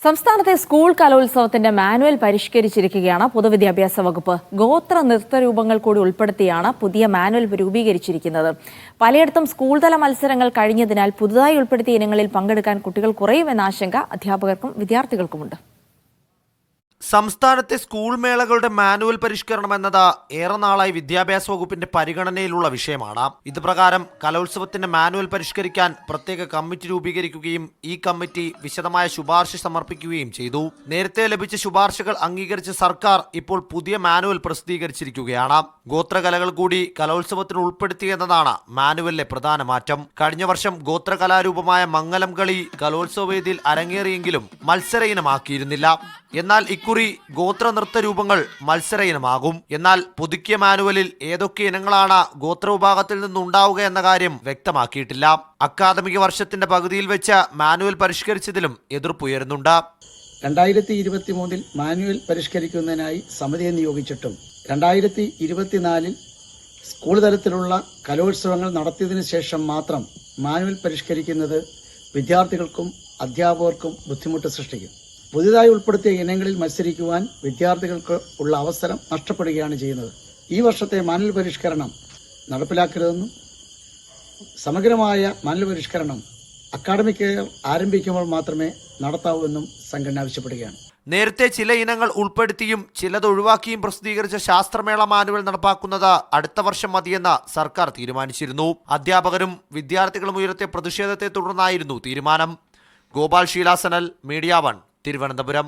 സംസ്ഥാനത്തെ school കലോത്സവത്തിന്റെ manual പരിഷ്കരിച്ചിരിക്കുകയാണ് പൊതുവിദ്യാഭ്യാസ വകുപ്പ്. ഗോത്ര നൃത്തരൂപങ്ങൾ കൂടി ഉൾപ്പെടുത്തിയാണ് പുതിയ മാനുവൽ രൂപീകരിച്ചിരിക്കുന്നത്. പലയിടത്തും സ്കൂൾ തല മത്സരങ്ങൾ കഴിഞ്ഞതിനാൽ പുതുതായി ഉൾപ്പെടുത്തിയ ഇനങ്ങളിൽ പങ്കെടുക്കാൻ കുട്ടികൾ കുറയുമെന്ന ആശങ്ക അധ്യാപകർക്കും വിദ്യാർത്ഥികൾക്കുമുണ്ട്. സംസ്ഥാനത്തെ സ്കൂൾ മേളകളുടെ മാനുവൽ പരിഷ്കരണം എന്നത് ഏറെ നാളായി വിദ്യാഭ്യാസ വകുപ്പിന്റെ പരിഗണനയിലുള്ള വിഷയമാണ്. ഇത് പ്രകാരം കലോത്സവത്തിന്റെ മാനുവൽ പരിഷ്കരിക്കാൻ പ്രത്യേക കമ്മിറ്റി രൂപീകരിക്കുകയും ഈ കമ്മിറ്റി വിശദമായ ശുപാർശ സമർപ്പിക്കുകയും ചെയ്തു. നേരത്തെ ലഭിച്ച ശുപാർശകൾ അംഗീകരിച്ച സർക്കാർ ഇപ്പോൾ പുതിയ മാനുവൽ പ്രസിദ്ധീകരിച്ചിരിക്കുകയാണ്. ഗോത്രകലകൾ കൂടി കലോത്സവത്തിന് ഉൾപ്പെടുത്തിയെന്നതാണ് മാനുവലിലെ പ്രധാന മാറ്റം. കഴിഞ്ഞ വർഷം ഗോത്രകലാരൂപമായ മംഗലം കളി കലോത്സവ വേദിയിൽ അരങ്ങേറിയെങ്കിലും മത്സര ഇനമാക്കിയിരുന്നില്ല. എന്നാൽ ഇക്കുറി ഗോത്ര നൃത്ത രൂപങ്ങൾ മത്സര ഇനമാകും. എന്നാൽ പുതുക്കിയ മാനുവലിൽ ഏതൊക്കെ ഇനങ്ങളാണ് ഗോത്ര വിഭാഗത്തിൽ നിന്നുണ്ടാവുക എന്ന കാര്യം വ്യക്തമാക്കിയിട്ടില്ല. അക്കാദമിക വർഷത്തിന്റെ പകുതിയിൽ വെച്ച് മാനുവൽ പരിഷ്കരിച്ചതിലും എതിർപ്പുയരുന്നുണ്ട്. 2023 മാനുവൽ പരിഷ്കരിക്കുന്നതിനായി സമിതിയെ നിയോഗിച്ചിട്ടും 2024 സ്കൂൾ തലത്തിലുള്ള കലോത്സവങ്ങൾ നടത്തിയതിനു ശേഷം മാത്രം മാനുവൽ പരിഷ്കരിക്കുന്നത് വിദ്യാർത്ഥികൾക്കും അധ്യാപകർക്കും ബുദ്ധിമുട്ട് സൃഷ്ടിക്കും. പുതുതായി ഉൾപ്പെടുത്തിയ ഇനങ്ങളിൽ മത്സരിക്കുവാൻ വിദ്യാർത്ഥികൾക്ക് ഉള്ള അവസരം നഷ്ടപ്പെടുകയാണ് ചെയ്യുന്നത്. ഈ വർഷത്തെ മാനുവൽ പരിഷ്കരണം നടപ്പിലാക്കരുതെന്നും സമഗ്രമായ മാനുവൽ പരിഷ്കരണം അക്കാഡമിക് ഇയർ ആരംഭിക്കുമ്പോൾ മാത്രമേ നടത്താവൂ എന്നും സംഘടന ആവശ്യപ്പെടുകയാണ്. നേരത്തെ ചില ഇനങ്ങൾ ഉൾപ്പെടുത്തിയും ചിലത് ഒഴിവാക്കിയും പ്രസിദ്ധീകരിച്ച ശാസ്ത്രമേള മാനുവൽ നടപ്പാക്കുന്നത് അടുത്ത വർഷം മതിയെന്ന് സർക്കാർ തീരുമാനിച്ചിരുന്നു. അധ്യാപകരും വിദ്യാർത്ഥികളും ഉയർത്തിയ പ്രതിഷേധത്തെ തുടർന്നായിരുന്നു തീരുമാനം. ഗോപാൽ ശീലാസനൽ, മീഡിയ 1, തിരുവനന്തപുരം.